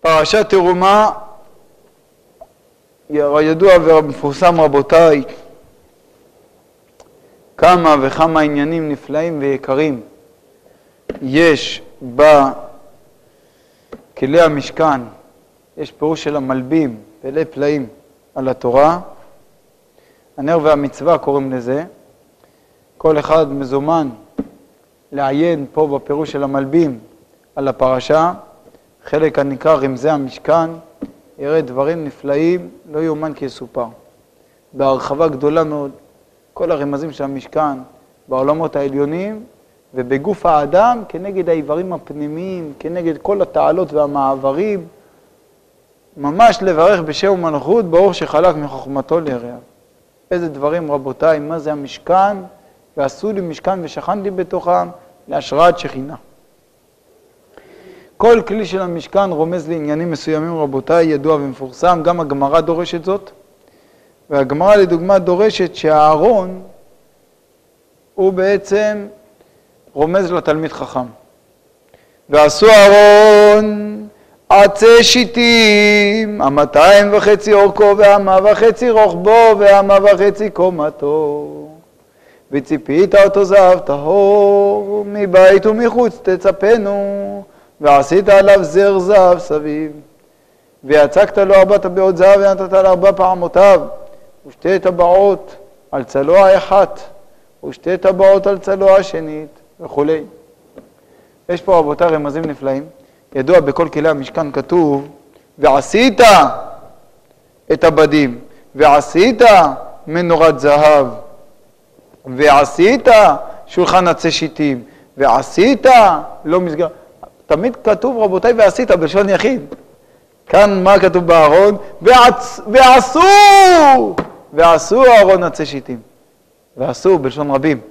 פרשת תרומה, ידוע ומפורסם רבותיי, כמה וכמה עניינים נפלאים ויקרים יש בכלי המשכן. יש פירוש של המלבים, פלאי פלאים על התורה. הנר והמצווה קוראים לזה. כל אחד מזומן לעיין פה בפירוש של המלבים על הפרשה. חלק הנקרא רמזי המשכן, יראה דברים נפלאים, לא יאומן כי יסופר. בהרחבה גדולה מאוד, כל הרמזים של המשכן בעולמות העליונים, ובגוף האדם כנגד האיברים הפנימיים, כנגד כל התעלות והמעברים, ממש לברך בשם ומלכות באור שחלק מחוכמתו ליראיו. איזה דברים רבותיי, מה זה המשכן? ועשו לי משכן ושכנתי בתוכם להשראת שכינה. כל כלי של המשכן רומז לעניינים מסוימים רבותיי, ידוע ומפורסם, גם הגמרא דורשת זאת. והגמרא לדוגמה דורשת שהארון הוא בעצם רומז לתלמיד חכם. ועשו ארון עצי שיטים, 2.5 אורכו ו1.5 רוחבו ו1.5 קומתו. וציפית אותו זהב טהור, מבית ומחוץ תצפנו, ועשית עליו זר זהב סביב. ויצקת לו 4 טבעות זהב ונתת על 4 פעמותיו, ו2 טבעות על צלוע האחת, ו2 טבעות על צלוע השנית, וכו'. יש פה רבותיי רמזים נפלאים. ידוע בכל כלי המשכן כתוב, ועשית את הבדים, ועשית מנורת זהב, ועשית שולחן עצי שיטים, ועשית לא מסגר. תמיד כתוב רבותיי ועשית בלשון יחיד. כאן מה כתוב בארון? ועשו ארון עצי שיטים. ועשו בלשון רבים.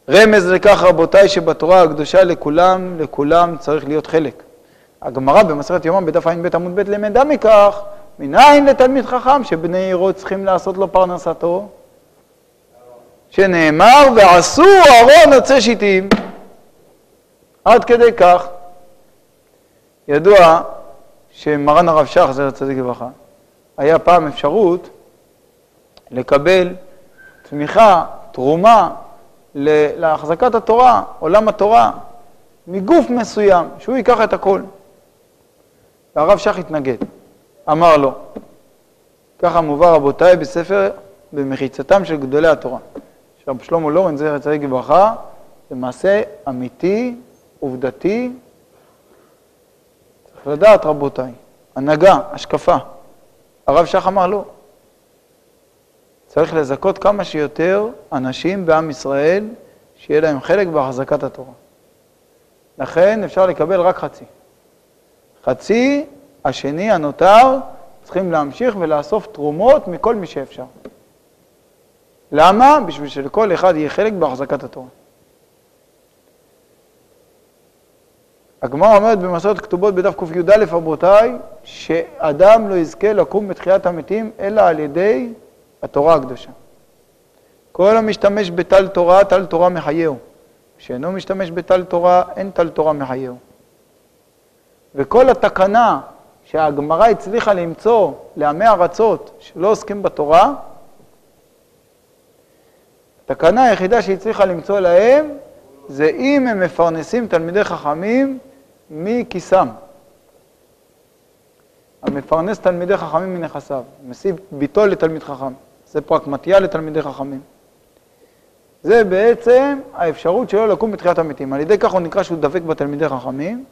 רמז לכך רבותיי שבתורה הקדושה לכולם צריך להיות חלק. הגמרא במסכת יומא בדף ע"ב עמוד ב' למדה מכך, מניין לתלמיד חכם שבני עירו צריכים לעשות לו פרנסתו, שנאמר ועשו ארון עצי שיטים. עד כדי כך ידוע שמרן הרב שך זצ"ל צדיק לברכה היה פעם אפשרות לקבל תמיכה, תרומה להחזקת התורה, עולם התורה, מגוף מסוים, שהוא ייקח את הכל. והרב שך התנגד, אמר לו, ככה מובא רבותיי בספר במחיצתם של גדולי התורה. שרב שלמה לורן זצ"ל צדיק לברכה, זה מעשה אמיתי, עובדתי, צריך לדעת רבותיי, הנהגה, השקפה. הרב שך אמר לו, צריך לזכות כמה שיותר אנשים בעם ישראל, שיהיה להם חלק בהחזקת התורה. לכן אפשר לקבל רק חצי. חצי, השני, הנותר, צריכים להמשיך ולאסוף תרומות מכל מי שאפשר. למה? בשביל שלכל אחד יהיה חלק בהחזקת התורה. הגמרא אומרת במסכת כתובות בדף ק"יא רבותיי, שאדם לא יזכה לקום בתחיית המתים אלא על ידי התורה הקדושה. כל המשתמש בטל תורה, טל תורה מחייהו. שאינו משתמש בטל תורה, אין טל תורה מחייהו. וכל התקנה שהגמרא הצליחה למצוא לעמי ארצות שלא עוסקים בתורה, התקנה היחידה שהצליחה למצוא להם, זה אם הם מפרנסים תלמידי חכמים מכיסם. המפרנס תלמידי חכמים מנכסיו, מסיב ביתו לתלמיד חכם. זה פרקמטיה לתלמידי חכמים. זה בעצם האפשרות שלו לקום בתחיית המתים. על ידי כך הוא נקרא שהוא דבק בתלמידי חכמים,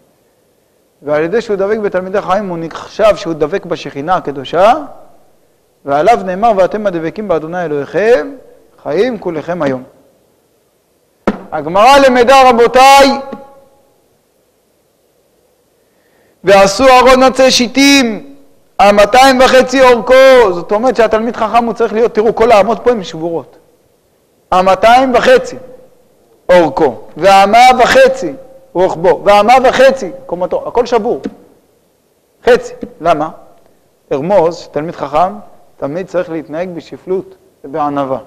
ועל ידי שהוא דבק בתלמידי חכמים הוא נחשב שהוא דבק בשכינה הקדושה, ועליו נאמר ואתם הדבקים באדוני אלוהיכם, חיים כולכם היום. הגמרא למדה רבותיי, ועשו ארון עצי שיטים, 2.5 אורכו, זאת אומרת שהתלמיד חכם הוא צריך להיות, תראו כל האמות פה הן שבורות. 2.5 אורכו, ו1.5 רוחבו, ו1.5 קומתו, הכל שבור. חצי, למה? הרמוז, שתלמיד חכם, תמיד צריך להתנהג בשפלות ובענווה.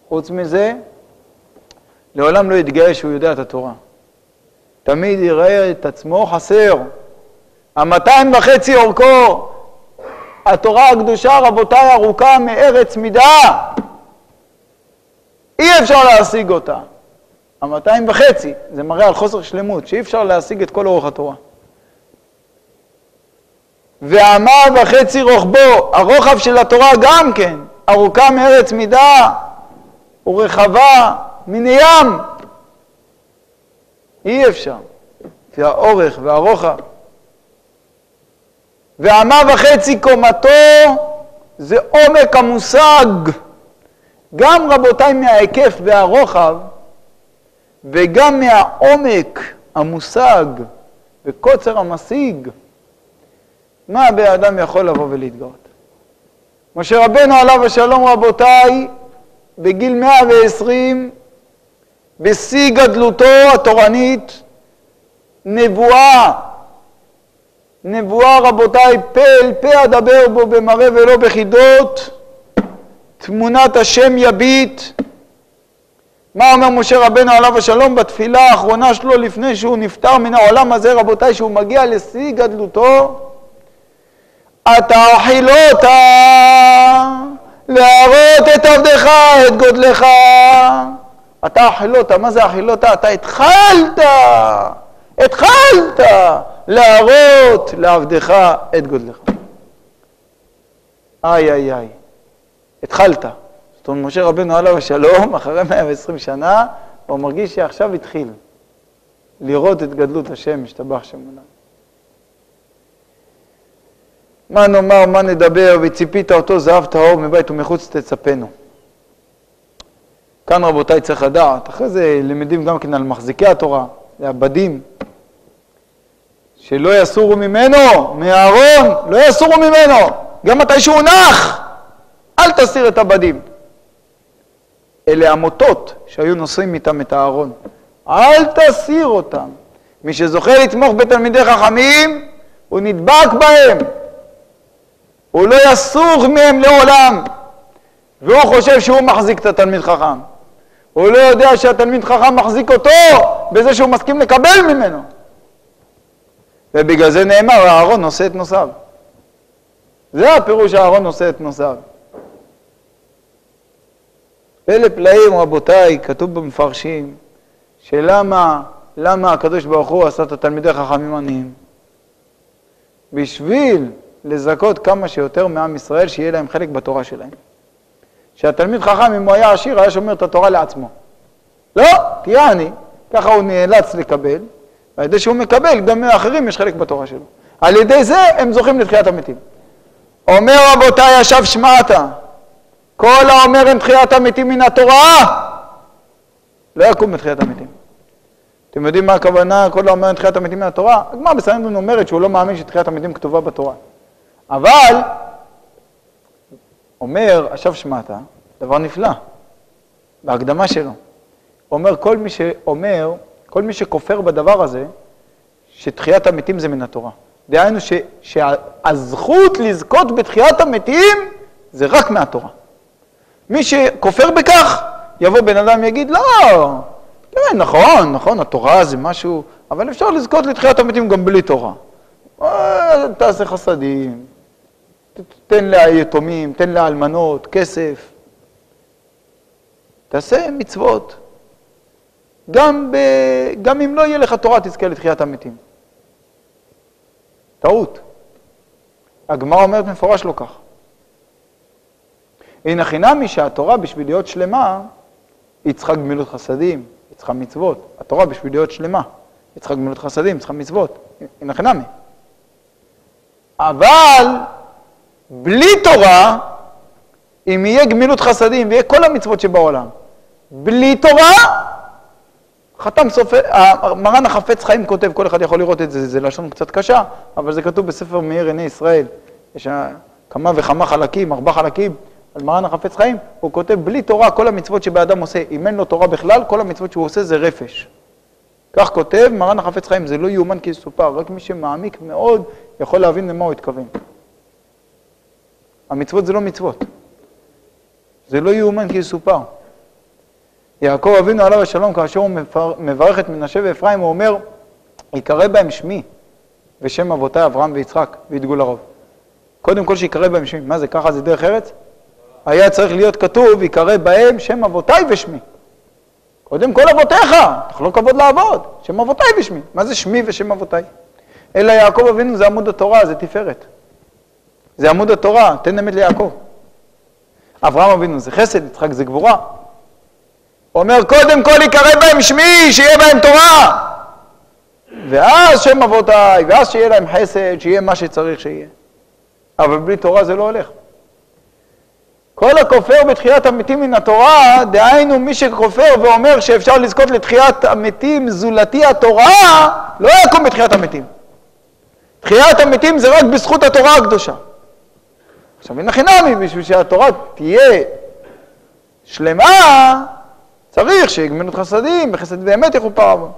חוץ מזה, לעולם לא יתגאה שהוא יודע את התורה. תמיד יראה את עצמו חסר. 200.5 אורכו. התורה הקדושה, רבותיי, ארוכה מארץ מידה. אי אפשר להשיג אותה. 200.5, זה מראה על חוסר שלמות, שאי אפשר להשיג את כל אורך התורה. 1.5 רוחבו, הרוחב של התורה גם כן, ארוכה מארץ מידה, ורחבה מן ים. אי אפשר. זה האורך והרוחב. 1.5 קומתו, זה עומק המושג. גם רבותיי מההיקף והרוחב, וגם מהעומק המושג וקוצר המשיג, מה האדם יכול לבוא ולהתגאות? משה רבנו עליו השלום, רבותיי, בגיל 120, בשיא גדלותו התורנית, נבואה רבותיי, פה אל פה אדבר בו במראה ולא בחידות, תמונת השם יביט. מה אומר משה רבנו עליו השלום בתפילה האחרונה שלו לפני שהוא נפטר מן העולם הזה, רבותיי, שהוא מגיע לשיא גדלותו? אתה אכילותה להראות את עבדך, את גודלך. אתה אכילותה, מה זה אכילותה? אתה התחלת להראות לעבדך את גודלך. איי, התחלת. זאת אומרת, משה רבנו עליו השלום, אחרי 120 שנה, הוא מרגיש שעכשיו התחיל לראות את גדלות השם, משתבח שמונה. מה נאמר, מה נדבר, וציפית אותו זהב טהור מבית ומחוץ תצפנו. כאן רבותיי צריך לדעת, אחרי זה למדים גם כן על מחזיקי התורה, לעבדים, שלא יסורו ממנו, מהארון, לא יסורו ממנו, גם מתי שהוא נח, אל תסיר את הבדים. אלה המוטות שהיו נושאים איתם את הארון, אל תסיר אותם. מי שזוכה לתמוך בתלמידי חכמים, הוא נדבק בהם, הוא לא יסור מהם לעולם, והוא חושב שהוא מחזיק את התלמיד חכם. הוא לא יודע שהתלמיד חכם מחזיק אותו בזה שהוא מסכים לקבל ממנו. ובגלל זה נאמר, הארון נושא את נושאיו. זה הפירוש, הארון נושא את נושאיו. אלה פלאים, רבותיי, כתוב במפרשים, שלמה הקדוש ברוך הוא עשה את התלמידי חכמים עניים? בשביל לזכות כמה שיותר מעם ישראל, שיהיה להם חלק בתורה שלהם. שהתלמיד חכם, אם הוא היה עשיר, היה שומר את התורה לעצמו. לא, תהיה עני, ככה הוא נאלץ לקבל, ועל ידי שהוא מקבל, גם מאחרים יש חלק בתורה שלו. על ידי זה הם זוכים לתחיית המתים. אומר רבותיי, ישב שמעת, כל האומר עם תחיית המתים מן התורה, לא יקום בתחיית המתים. אתם יודעים מה הכוונה, כל האומר עם תחיית המתים מן התורה? הגמרא בסנהדרין אומרת שהוא לא מאמין שתחיית המתים כתובה בתורה. אבל, אומר, ישב שמעת, דבר נפלא, בהקדמה שלו. אומר, כל מי שכופר בדבר הזה, שתחיית המתים זה מן התורה. דהיינו שהזכות לזכות בתחיית המתים זה רק מהתורה. מי שכופר בכך, יבוא בן אדם יגיד, לא, כן, נכון, התורה זה משהו, אבל אפשר לזכות לתחיית המתים גם בלי תורה. תעשה חסדים, תן ליתומים, תן לאלמנות, כסף. תעשה מצוות. גם אם לא יהיה לך תורה, תזכה לתחיית המתים. טעות. הגמרא אומרת מפורש לא כך. הנה חינמי שהתורה בשביל להיות שלמה, היא צריכה גמילות חסדים, היא צריכה מצוות. התורה בשביל להיות שלמה, היא צריכה גמילות חסדים, היא צריכה מצוות. הנה חינמי. אבל בלי תורה, אם יהיה גמילות חסדים ויהיה כל המצוות שבעולם, בלי תורה, חתם סופר, מרן החפץ חיים כותב, כל אחד יכול לראות את זה, זה לשון קצת קשה, אבל זה כתוב בספר מאיר עיני ישראל. יש כמה וכמה חלקים, 4 חלקים, על מרן החפץ חיים, הוא כותב, בלי תורה, כל המצוות שבאדם עושה, אם אין לו תורה בכלל, כל המצוות שהוא עושה זה רפש. כך כותב מרן החפץ חיים, זה לא יאומן כי יסופר, רק מי שמעמיק מאוד יכול להבין למה הוא התכוון. המצוות זה לא מצוות. זה לא יאומן כי יסופר. יעקב אבינו עליו השלום, כאשר הוא מברך את מנשה ואפרים, הוא אומר, יקרא בהם שמי. ושם אבותיי אברהם ויצחק וידגו לרוב. קודם כל שיקרא בהם שמי. מה זה, ככה זה דרך ארץ? היה צריך להיות כתוב, יקרא בהם שם אבותיי ושמי. קודם כל אבותיך, תחלוק כבוד לעבוד, שם אבותיי ושמי. מה זה שמי ושם אבותיי? אלא יעקב אבינו זה עמוד התורה, זה תפארת. זה עמוד התורה, תן אמת ליעקב. אברהם אבינו זה חסד, יצחק זה גבורה. הוא אומר, קודם כל יקרא בהם שמי, שיהיה בהם תורה. ואז שם אבותיי, ואז שיהיה להם חסד, שיהיה מה שצריך שיהיה. אבל בלי תורה זה לא הולך. כל הכופר בתחיית המתים מן התורה, דהיינו מי שכופר ואומר שאפשר לזכות לתחיית המתים זולתי התורה, לא יקום בתחיית המתים. תחיית המתים זה רק בזכות התורה הקדושה. עכשיו, אין חינמי, בשביל שהתורה תהיה שלמה, צריך שיגמלות חסדים, בחסד באמת יכופר עוון.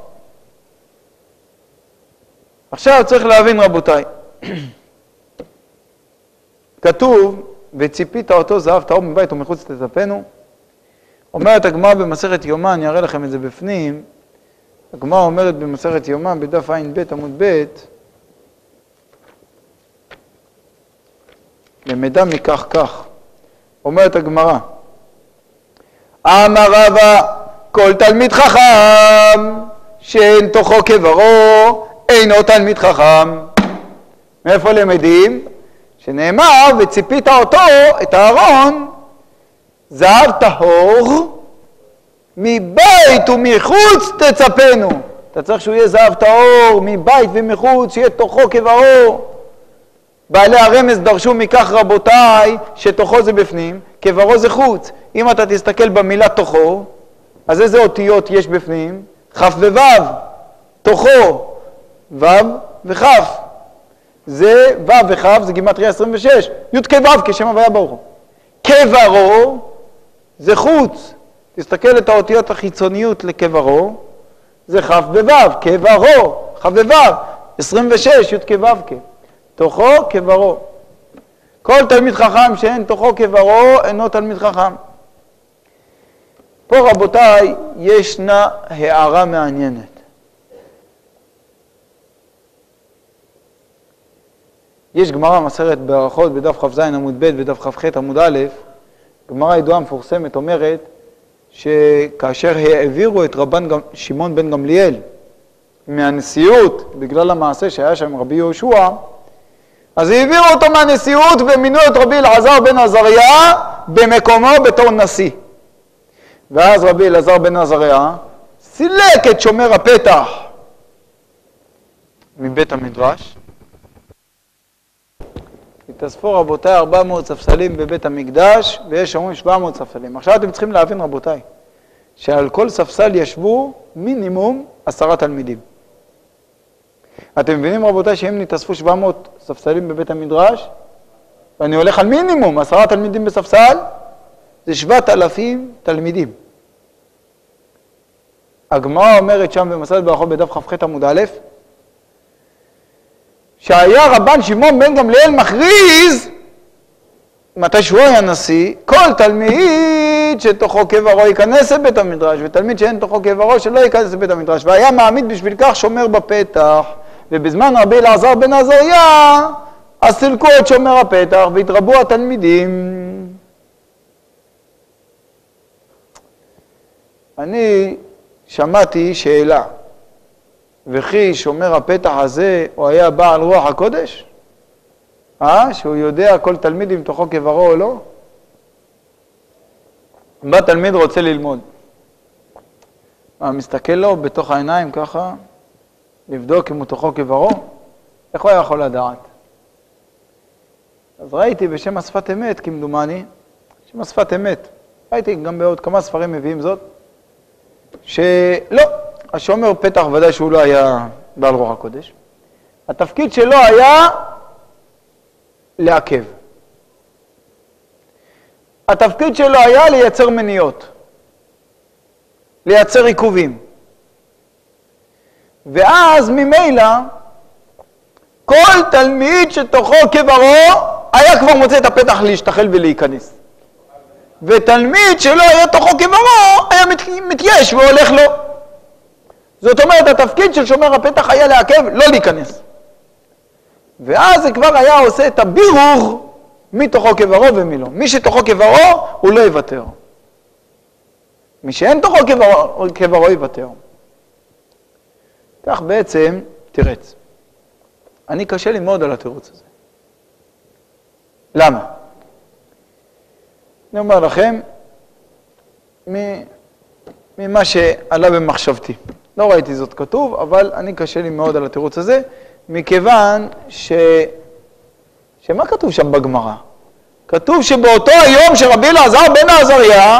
עכשיו צריך להבין, רבותיי, כתוב, וציפית אותו זהב טהור מבית ומחוץ תטפנו. אומרת הגמרא במסכת יומא, אני אראה לכם את זה בפנים. הגמרא אומרת במסכת יומא, בדף ע"ב עמוד ב', למדע מכך כך. אומרת הגמרא, אמר רבא, כל תלמיד חכם שאין תוכו כברו, אינו תלמיד חכם. מאיפה למדים? שנאמר, וציפית אותו, את הארון, זהב טהור, מבית ומחוץ תצפנו. אתה צריך שהוא יהיה זהב טהור, מבית ומחוץ, שיהיה תוכו כברו. בעלי הרמז דרשו מכך רבותיי, שתוכו זה בפנים, כברו זה חוץ. אם אתה תסתכל במילה תוכו, אז איזה אותיות יש בפנים? כף ווו, תוכו, וו וכף. זה וו וכף, זה גימטריה 26, י' כו' כשם הוויה ברוך הוא. כברו זה חוץ. תסתכל את האותיות החיצוניות לכברו, זה כף וו', כברו, כף וו', 26, י' כו' כ'. תוכו כברו. כל תלמיד חכם שאין תוכו כברו אינו תלמיד חכם. פה רבותיי ישנה הערה מעניינת. יש גמרא מסכת ברכות בדף כ"ז עמוד ב' ודף כ"ח עמוד א', גמרא ידועה מפורסמת אומרת שכאשר העבירו את רבן שמעון בן גמליאל מהנשיאות בגלל המעשה שהיה שם רבי יהושע, אז העבירו אותו מהנשיאות ומינו את רבי אלעזר בן עזריה במקומו בתור נשיא. ואז רבי אלעזר בן עזריה סילק את שומר הפתח מבית המדרש. התאספו רבותיי 400 ספסלים בבית המקדש, ויש אומרים 700 ספסלים. עכשיו אתם צריכים להבין רבותיי, שעל כל ספסל ישבו מינימום 10 תלמידים. אתם מבינים רבותיי שאם נתאספו 700 ספסלים בבית המדרש, ואני הולך על מינימום 10 תלמידים בספסל, זה 7,000 תלמידים. הגמרא אומרת שם במסכת ברכות בדף כ"ח עמוד א', שהיה רבן שמעון בן גמליאל מכריז, מתי שהוא היה נשיא, כל תלמיד שתוכו כברו ייכנס לבית המדרש, ותלמיד שאין תוכו כברו שלא ייכנס לבית המדרש, והיה מעמיד בשביל כך שומר בפתח, ובזמן רבי אלעזר בן עזריה, אז סילקו את שומר הפתח והתרבו התלמידים. אני שמעתי שאלה, וכי שומר הפתח הזה הוא היה בעל רוח הקודש? שהוא יודע כל תלמיד אם תוכו כברו או לא? בא תלמיד רוצה ללמוד. מסתכל לו בתוך העיניים ככה, לבדוק אם הוא תוכו כברו? איך הוא היה יכול לדעת? אז ראיתי בשם השפת אמת, כמדומני, שם השפת אמת. ראיתי גם בעוד כמה ספרים מביאים זאת, שלא, השומר פתח ודאי שהוא לא היה בעל רוח הקודש. התפקיד שלו היה לעכב. התפקיד שלו היה לייצר מניעות, לייצר עיכובים. ואז ממילא, כל תלמיד שתוכו כברו היה כבר מוצא את הפתח להשתחל ולהיכנס. ותלמיד שלא היה תוכו כברו היה מתייש והולך לו. זאת אומרת, התפקיד של שומר הפתח היה לעכב, לא להיכנס. ואז זה כבר היה עושה את הבירור מי תוכו כברו ומי לא. מי שתוכו כברו, הוא לא יוותר. מי שאין תוכו כברו יוותר. כך בעצם תירץ. אני קשה לי מאוד על התירוץ הזה. למה? אני אומר לכם, ממה שעלה במחשבתי. לא ראיתי זאת כתוב, אבל אני קשה לי מאוד על התירוץ הזה, מכיוון שמה כתוב שם בגמרא? כתוב שבאותו היום שרבי אלעזר בן עזריה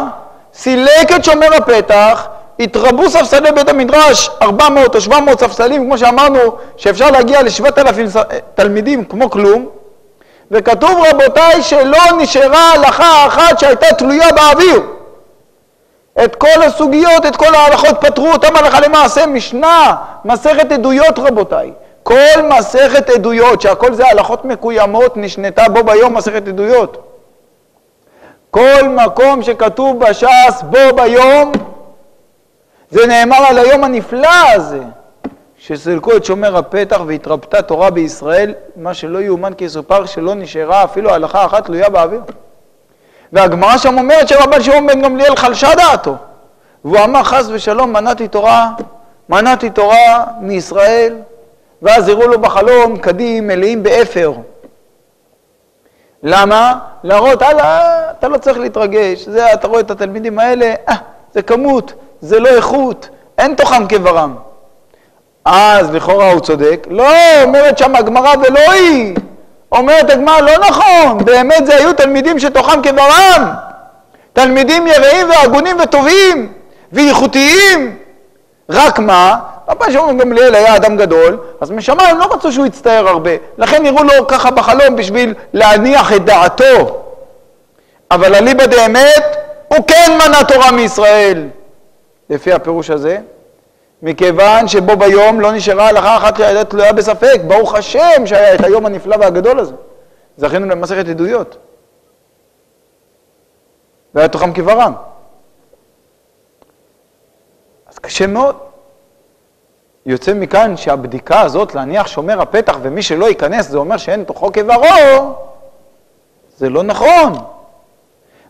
סילק את שומר הפתח, התרבו ספסלי בית המדרש, 400 או 700 ספסלים, כמו שאמרנו, שאפשר להגיע ל7,000 תלמידים כמו כלום, וכתוב רבותיי שלא נשארה הלכה אחת שהייתה תלויה באוויר. את כל הסוגיות, את כל ההלכות פתרו אותם הלכה למעשה. משנה, מסכת עדויות רבותיי. כל מסכת עדויות, שהכל זה הלכות מקוימות, נשנתה בו ביום מסכת עדויות. כל מקום שכתוב בש"ס בו ביום, זה נאמר על היום הנפלא הזה, שסילקו את שומר הפתח והתרבתה תורה בישראל, מה שלא יאומן כי יסופר, שלא נשארה אפילו הלכה אחת תלויה באוויר. והגמרא שם אומרת שרבן שמעון בן גמליאל חלשה דעתו, והוא אמר חס ושלום מנעתי תורה מישראל, ואז הראו לו בחלום קדים מלאים באפר. למה? להראות, אתה לא צריך להתרגש, אתה רואה את התלמידים האלה, זה כמות, זה לא איכות, אין תוכם כברם. אז לכאורה הוא צודק. לא, אומרת שם הגמרא ולא היא. אומרת הגמרא, לא נכון, באמת זה היו תלמידים שתוכם כברם. תלמידים יראים והגונים וטובים ואיכותיים. רק מה? רבן שמעון בן גמליאל היה אדם גדול, אז משמיים לא רצו שהוא יצטער הרבה. לכן נראו לו ככה בחלום בשביל להניח את דעתו. אבל אליבא דאמת, הוא כן מנע תורה מישראל. לפי הפירוש הזה, מכיוון שבו ביום לא נשארה הלכה אחת שהייתה תלויה בספק. ברוך השם שהיה את היום הנפלא והגדול הזה. זכינו למסכת עדויות. והיה תוכם כברם. אז קשה מאוד. יוצא מכאן שהבדיקה הזאת להניח שומר הפתח ומי שלא ייכנס זה אומר שאין תוכו כברו. זה לא נכון.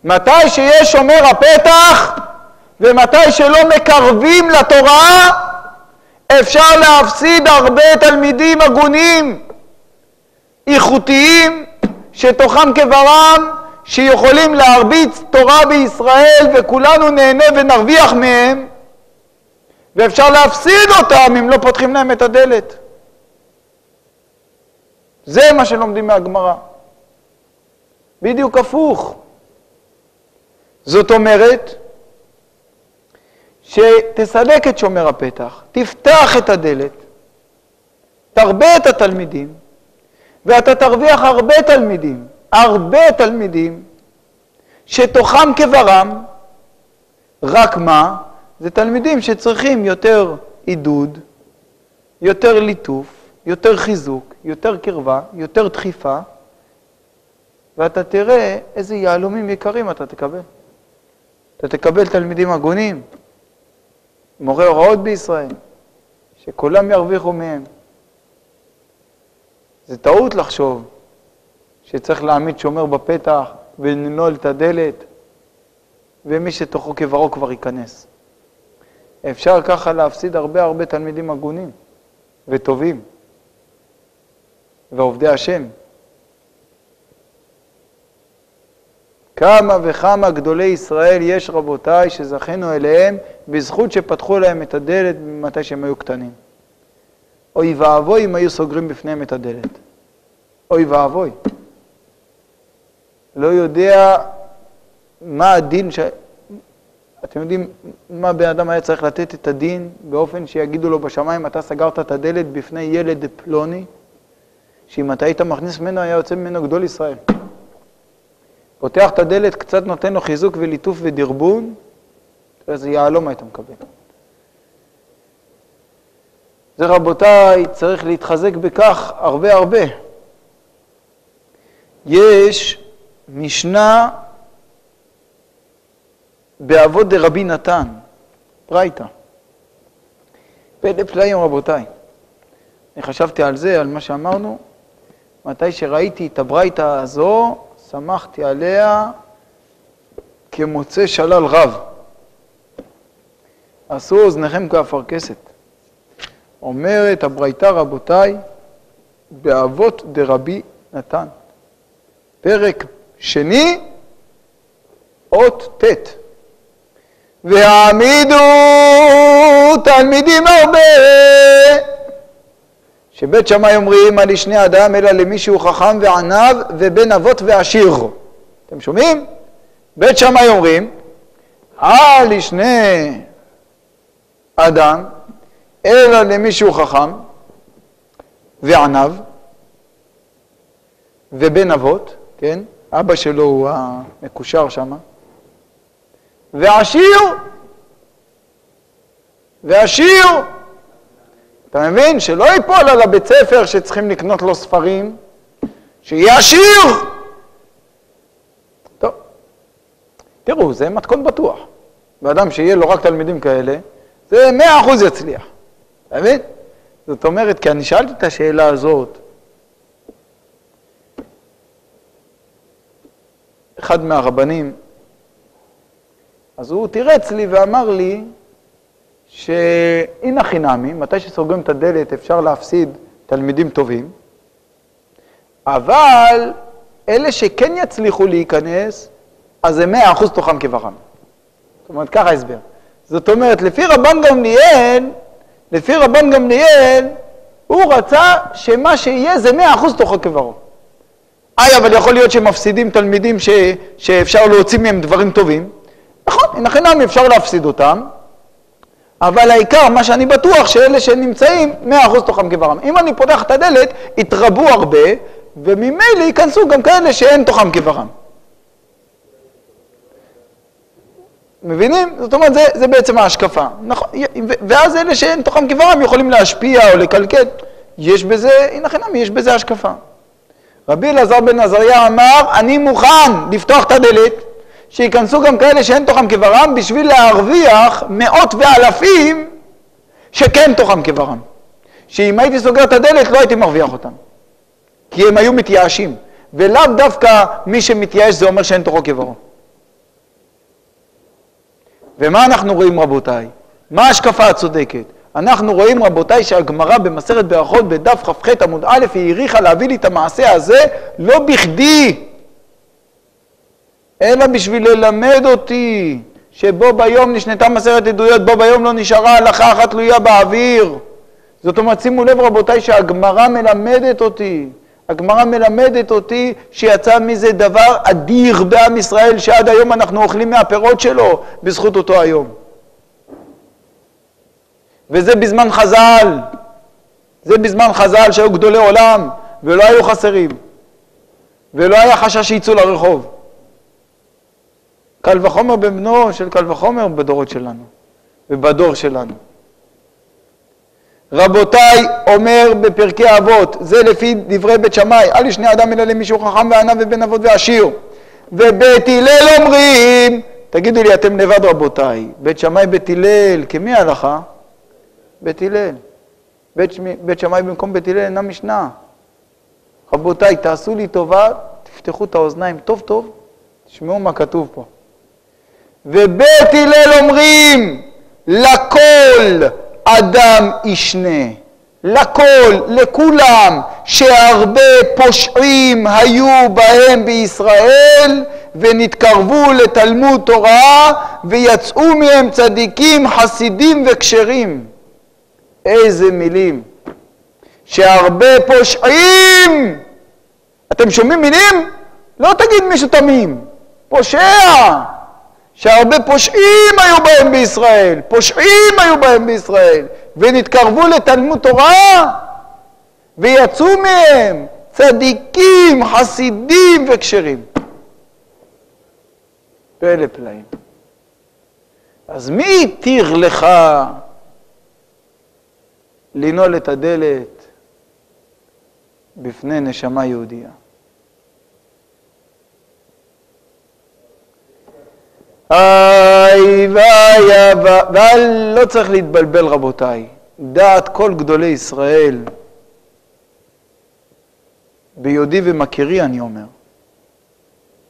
מתי שיש שומר הפתח ומתי שלא מקרבים לתורה, אפשר להפסיד הרבה תלמידים הגונים, איכותיים, שתוכם כברם, שיכולים להרביץ תורה בישראל וכולנו נהנה ונרוויח מהם, ואפשר להפסיד אותם אם לא פותחים להם את הדלת. זה מה שלומדים מהגמרא. בדיוק הפוך. זאת אומרת, שתסלק את שומר הפתח, תפתח את הדלת, תרבה את התלמידים, ואתה תרוויח הרבה תלמידים, שתוכם כברם. רק מה? זה תלמידים שצריכים יותר עידוד, יותר ליטוף, יותר חיזוק, יותר קרבה, יותר דחיפה, ואתה תראה איזה יהלומים יקרים אתה תקבל. אתה תקבל תלמידים הגונים, מורה הוראות בישראל, שכולם ירוויחו מהם. זה טעות לחשוב שצריך להעמיד שומר בפתח ולנעול את הדלת, ומי שתוכו כברו כבר ייכנס. אפשר ככה להפסיד הרבה תלמידים הגונים וטובים ועובדי השם. כמה וכמה גדולי ישראל יש רבותיי שזכינו אליהם בזכות שפתחו להם את הדלת מתי שהם היו קטנים. אוי ואבוי אם היו סוגרים בפניהם את הדלת. אוי ואבוי. לא יודע מה הדין אתם יודעים מה בן אדם היה צריך לתת את הדין באופן שיגידו לו בשמיים, אתה סגרת את הדלת בפני ילד פלוני, שאם אתה היית מכניס ממנו היה יוצא ממנו גדול ישראל. פותח את הדלת, קצת נותן לו חיזוק וליטוף ודרבון, איזה יעלום היית מקבל. זה רבותיי, צריך להתחזק בכך הרבה. יש משנה באבות דרבי נתן, ברייתא. פלא פלאים רבותיי. אני חשבתי על זה, על מה שאמרנו, מתי שראיתי את הברייתא הזו, שמחתי עליה כמוצא שלל רב. עשו אוזניכם כאפרכסת. אומרת הברייתא, רבותיי, באבות דרבי נתן. פרק שני, אות ט'. והעמידו תלמידים הרבה, שבית שמאי אומרים על שני אדם אלא למישהו חכם וענב ובן אבות ועשיר. אתם שומעים? בית שמאי אומרים על שני אדם אלא למישהו חכם וענב ובן אבות, כן? אבא שלו הוא המקושר שם, ועשיר, אתה מבין? שלא ייפול על הבית ספר שצריכים לקנות לו ספרים, שיהיה עשיר. טוב, תראו, זה מתכון בטוח. באדם שיהיה לו רק תלמידים כאלה, זה 100% יצליח. אתה מבין? זאת אומרת, כי אני שאלתי את השאלה הזאת, אחד מהרבנים, אז הוא תירץ לי ואמר לי שהנה חינמי, מתי שסוגרים את הדלת אפשר להפסיד תלמידים טובים, אבל אלה שכן יצליחו להיכנס, אז זה 100% תוכם כברם. זאת אומרת, ככה הסבר. זאת אומרת, לפי רבן גמליאל, הוא רצה שמה שיהיה זה 100% תוכו כברם. אבל יכול להיות שמפסידים תלמידים שאפשר להוציא מהם דברים טובים. נכון, הנה חינמי אפשר להפסיד אותם, אבל העיקר, מה שאני בטוח, שאלה שנמצאים 100% תוכם כברם. אם אני פותח את הדלת, יתרבו הרבה, וממילא ייכנסו גם כאלה שאין תוכם כברם. מבינים? זאת אומרת, זה בעצם ההשקפה. נכון, ואז אלה שאין תוכם כברם יכולים להשפיע או לקלקל. יש בזה, הנה חינמי, יש בזה השקפה. רבי אלעזר בן עזריה אמר, אני מוכן לפתוח את הדלת, שיכנסו גם כאלה שאין תוכם כברם, בשביל להרוויח מאות ואלפים שכן תוכם כברם. שאם הייתי סוגר את הדלת, לא הייתי מרוויח אותם. כי הם היו מתייאשים. ולאו דווקא מי שמתייאש זה אומר שאין תוכו כברם. ומה אנחנו רואים, רבותיי? מה ההשקפה הצודקת? אנחנו רואים, רבותיי, שהגמרא במסכת ברכות בדף כ"ח עמוד א' היא העריכה להביא לי את המעשה הזה לא בכדי, אלא בשביל ללמד אותי שבו ביום נשנתה מסכת עדויות, בו ביום לא נשארה הלכה אחת תלויה באוויר. זאת אומרת, שימו לב, רבותיי, שהגמרא מלמדת אותי שיצא מזה דבר אדיר בעם ישראל, שעד היום אנחנו אוכלים מהפירות שלו בזכות אותו היום. וזה בזמן חז"ל, שהיו גדולי עולם ולא היו חסרים, ולא היה חשש שיצאו לרחוב. קל וחומר בבנו של קל וחומר בדורות שלנו ובדור שלנו. רבותיי, אומר בפרקי אבות, זה לפי דברי בית שמאי, אל שני אדם אלא למישהו חכם וענב ובן אבות ועשיר. ובית הלל אומרים, תגידו לי אתם לבד רבותיי, בית שמאי בית הלל, כמי הלכה? בית הלל. בית שמאי במקום בית הלל אינה משנה. רבותיי, תעשו לי טובה, תפתחו את האוזניים טוב טוב, תשמעו מה כתוב פה. ובית הלל אומרים, לכל אדם ישנה, לכולם, שהרבה פושעים היו בהם בישראל, ונתקרבו לתלמוד תורה, ויצאו מהם צדיקים, חסידים וכשרים. איזה מילים. שהרבה פושעים, אתם שומעים מילים? לא תגיד מישהו תמים, פושע. שהרבה פושעים היו בהם בישראל, ונתקרבו לתלמוד תורה, ויצאו מהם צדיקים, חסידים וכשרים. פלא פלאים. אז מי התיר לך לנעול את הדלת בפני נשמה יהודיה? אבל לא צריך להתבלבל רבותיי, דעת כל גדולי ישראל ביודעי ומכירי אני אומר,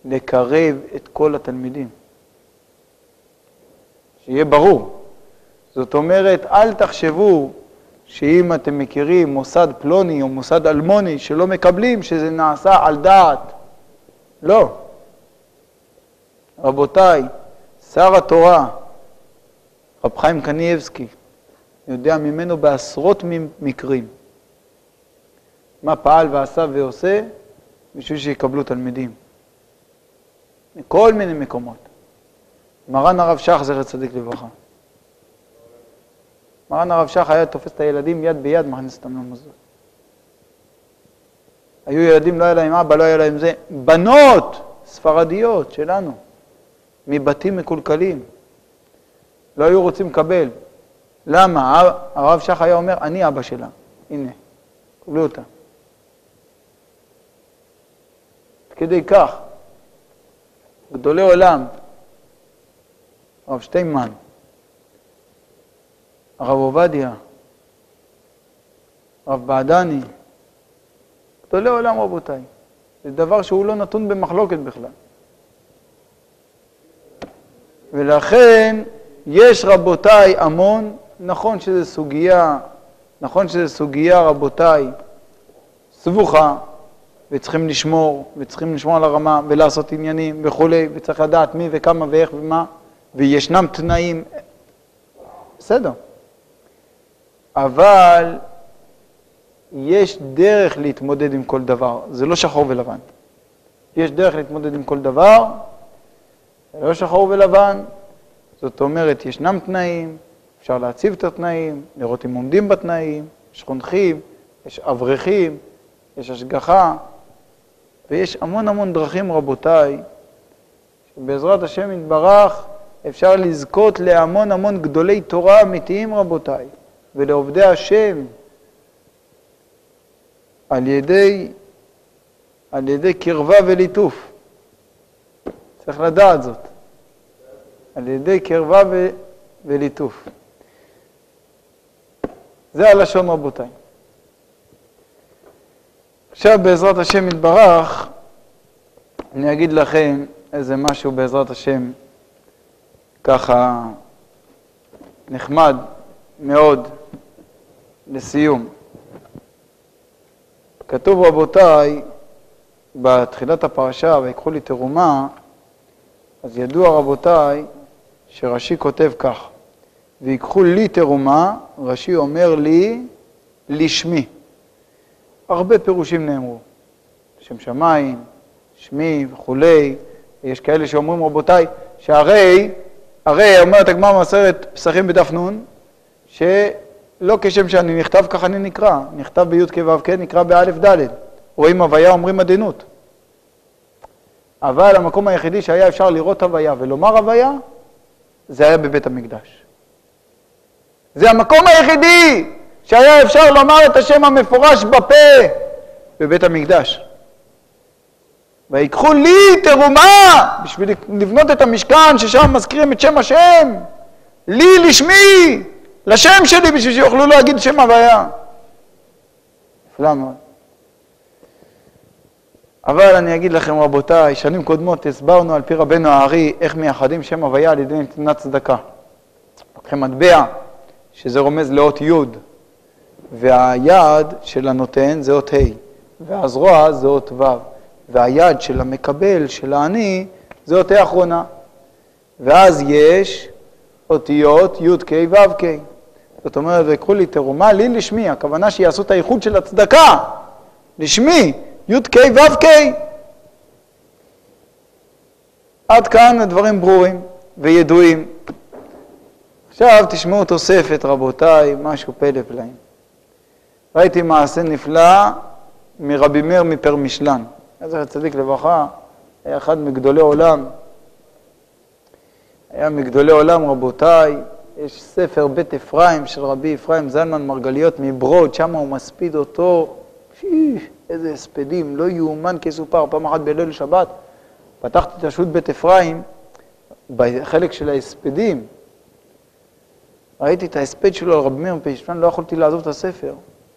לקרב את כל התלמידים. שיהיה ברור. זאת אומרת, אל תחשבו שאם אתם מכירים מוסד פלוני או מוסד אלמוני שלא מקבלים, שזה נעשה על דעת. לא. רבותיי, שר התורה, רב חיים קניאבסקי, יודע ממנו בעשרות מקרים מה פעל ועשה ועושה בשביל שיקבלו תלמידים. מכל מיני מקומות. מרן הרב שך זכר צדיק לברכה. מרן הרב שך היה תופס את הילדים יד ביד, מכניס אותם למוסדות. היו ילדים, לא היה להם אבא, לא היה להם זה. בנות ספרדיות שלנו, מבתים מקולקלים, לא היו רוצים לקבל. למה? הרב שך היה אומר, אני אבא שלה. הנה, קבלו אותה. כדי כך, גדולי עולם, הרב שטיינמן, הרב עובדיה, הרב בעדני, גדולי עולם רבותיי. זה דבר שהוא לא נתון במחלוקת בכלל. ולכן יש רבותיי המון, נכון שזה סוגיה רבותיי סבוכה, וצריכים לשמור על הרמה ולעשות עניינים וכו', וצריך לדעת מי וכמה ואיך ומה, וישנם תנאים, בסדר. אבל יש דרך להתמודד עם כל דבר, זה לא שחור ולבן. יש דרך להתמודד עם כל דבר, זה לא שחור ולבן, זאת אומרת, ישנם תנאים, אפשר להציב את התנאים, לראות אם עומדים בתנאים, יש חונכים, יש אברכים, יש השגחה, ויש המון דרכים רבותיי, שבעזרת השם יתברך אפשר לזכות להמון גדולי תורה אמיתיים רבותיי, ולעובדי השם, על ידי קרבה וליטוף. צריך לדעת זאת. על ידי קרבה וליטוף. זה הלשון רבותיי. עכשיו בעזרת השם יתברך, אני אגיד לכם איזה משהו בעזרת השם, ככה נחמד מאוד לסיום. כתוב רבותיי, בתחילת הפרשה, ויקחו לי תרומה, אז ידוע רבותיי, שרש"י כותב כך, ויקחו לי תרומה, רש"י אומר לי, לשמי. הרבה פירושים נאמרו, שם שמיים, שמי וכולי, יש כאלה שאומרים רבותיי, שהרי אומרת הגמרא במסכת פסחים בדף נ', שלא כשם שאני נכתב ככה אני נקרא, נכתב בי' כ' ו' כ' נקרא באלף ד', רואים הוויה אומרים עדינות. אבל המקום היחידי שהיה אפשר לראות הוויה ולומר הוויה, זה היה בבית המקדש. זה המקום היחידי שהיה אפשר לומר את השם המפורש בפה בבית המקדש. ויקחו לי תרומה בשביל לבנות את המשכן ששם מזכירים את שם השם, לי לשמי, לשם שלי, בשביל שיוכלו להגיד שם הוויה. נפלא מאוד. אבל אני אגיד לכם רבותיי, שנים קודמות הסברנו על פי רבנו הארי איך מייחדים שם הוויה על ידי נתינת צדקה. לוקחים מטבע שזה רומז לאות י', והיד של הנותן זה אות ה', והזרוע זה אות ו', והיד של המקבל, של העני, זה אות ה' האחרונה. ואז יש אותיות י' כ' ו' כ'. זאת אומרת, ויקחו לי תרומה לי לשמי, הכוונה שיעשו את הייחוד של הצדקה, לשמי, י' כ' ו' כ'. עד כאן הדברים ברורים וידועים. עכשיו תשמעו תוספת רבותיי, משהו פלא פלאים. ראיתי מעשה נפלא מרבי מאיר מפרמישלן. זכר צדיק לברכה, היה אחד מגדולי עולם. היה מגדולי עולם רבותיי, יש ספר בית אפרים של רבי אפרים זלמן מרגליות מברוד, שם הוא מספיד אותו, איזה הספדים, לא יאומן כסופר. פעם אחת בליל שבת, פתחתי את השו"ת בית אפרים, בחלק של ההספדים, ראיתי את ההספד שלו על רבי מאיר מפרמישלן, לא יכולתי לעזוב את הספר.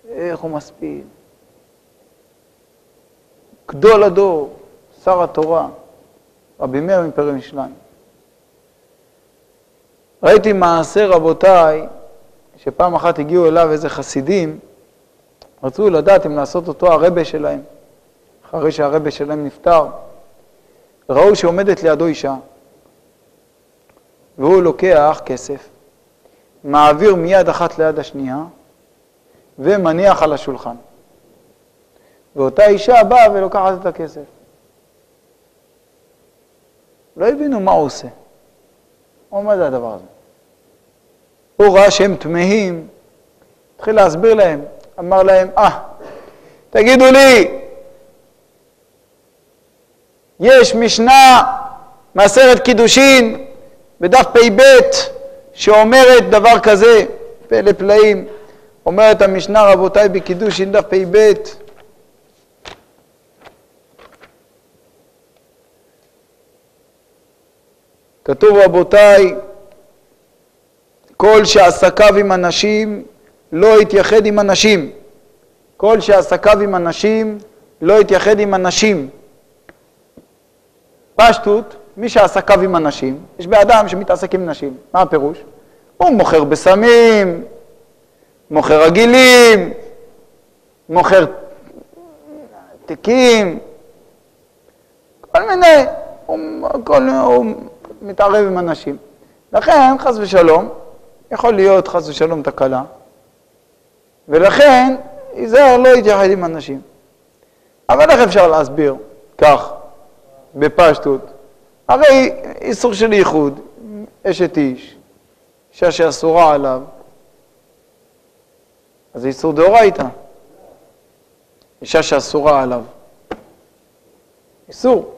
איך הוא מספיד. גדול הדור, שר התורה, רבי מאיר מפרמישלן. ראיתי מעשה רבותיי, שפעם אחת הגיעו אליו איזה חסידים, רצו לדעת אם לעשות אותו הרבה שלהם, אחרי שהרבה שלהם נפטר. ראו שעומדת לידו אישה, והוא לוקח כסף, מעביר מיד אחת ליד השנייה, ומניח על השולחן. ואותה אישה באה ולוקחת את הכסף. לא הבינו מה הוא עושה. מה זה הדבר הזה? הוא ראה שהם תמהים, התחיל להסביר להם, אמר להם, תגידו לי, יש משנה מעשרת קידושין בדף פ"ב שאומרת דבר כזה, פלא פלאים, אומרת המשנה רבותיי בקידושין דף פ"ב, כתוב רבותיי, כל שעסקיו עם אנשים לא יתייחד עם אנשים. כל שעסקיו עם אנשים לא יתייחד עם אנשים. פשטות, מי שעסקיו עם אנשים, יש באדם שמתעסק עם נשים. מה הפירוש? הוא מוכר בסמים, מוכר רגילים, מוכר תיקים, כל מיני, הוא מתערב עם אנשים. לכן, חס ושלום, יכול להיות חס ושלום תקלה, ולכן, יזהר לא יתייחד עם אנשים. אבל איך אפשר להסביר? כך, בפשטות. הרי איסור של ייחוד, אשת איש, אישה שאסורה עליו, אז זה איסור דאורייתא. אישה שאסורה עליו. איסור.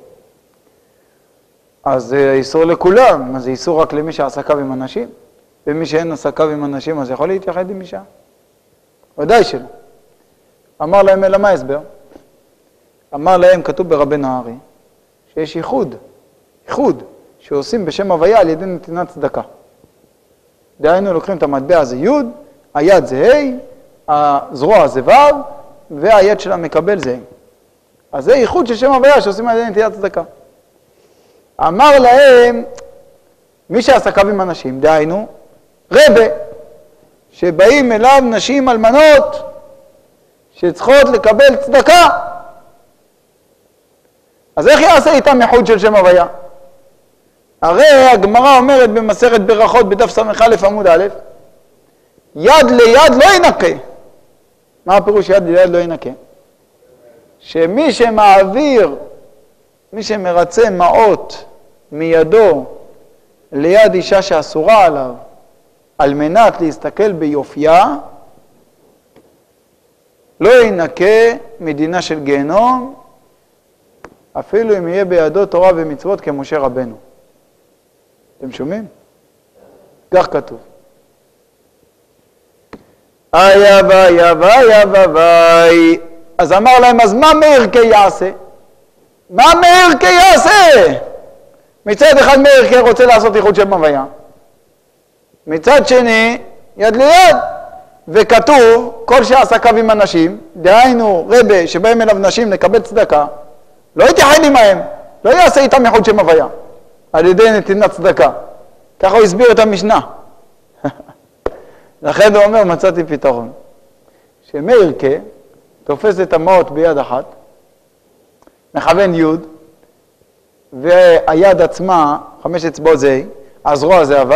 אז זה איסור לכולם, אז זה איסור רק למי שעסקיו עם אנשים, ומי שאין עסקיו עם אנשים, אז יכול להתייחד עם אישה. ודאי שלא. אמר להם, אלא מה הסבר? אמר להם, כתוב ברבי נהרי, שיש ייחוד, שעושים בשם הוויה על ידי נתינת צדקה. דהיינו, לוקחים את המטבע הזה י', היד זה ה', הזרוע זה ו', והיד של המקבל זה ה'. אז זה ייחוד של שם הוויה שעושים על ידי נתינת צדקה. אמר להם, מי שעסקיו עם אנשים, דהיינו, רבה, שבאים אליו נשים אלמנות, שצריכות לקבל צדקה. אז איך יעשה איתם ייחוד של שם הוויה? הרי הגמרא אומרת במסכת ברכות בדף ס"א עמוד א', יד ליד לא ינקה. מה הפירוש יד ליד לא ינקה? שמי שמעביר, מי שמרצה מעות מידו ליד אישה שאסורה עליו, על מנת להסתכל ביופייה, לא ינקה מדינה של גיהנום, אפילו אם יהיה בידו תורה ומצוות כמשה רבנו. אתם שומעים? כך כתוב. איי. אז אמר להם, אז מה מערכי יעשה? מה מערכי יעשה? מצד אחד מערכי רוצה לעשות ייחוד שם הוויה. מצד שני, יד ליד. וכתוב, כל שעסקיו עם אנשים, דהיינו רבה שבאים אליו נשים לקבל צדקה, לא יתייחד עמהם, לא יעשה איתם ייחוד שם הוויה, על ידי נתינת צדקה. ככה הוא הסביר את המשנה. לכן הוא אומר, מצאתי פתרון. שמערכי תופס את המעות ביד אחת, מכוון י', והיד עצמה, 5 אצבעות זה, הזרוע זה הו',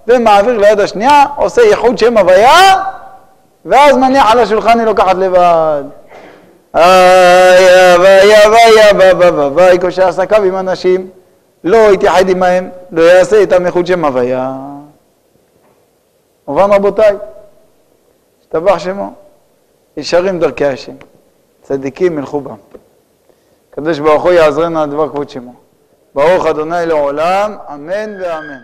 ומעביר ליד השנייה, עושה ייחוד שם הוויה, ואז מניח על השולחן היא לוקחת לבד. איי, כל שעסקיו עם אנשים, לא יתייחד עמהם, לא יעשה איתם ייחוד שם הוויה. מובן רבותיי, השתבח שמו, ישרים דרכי השם, צדיקים ילכו בם. הקדוש ברוך הוא יעזרנו על דבר כבוד שמו. ברוך אדוני לעולם, אמן ואמן.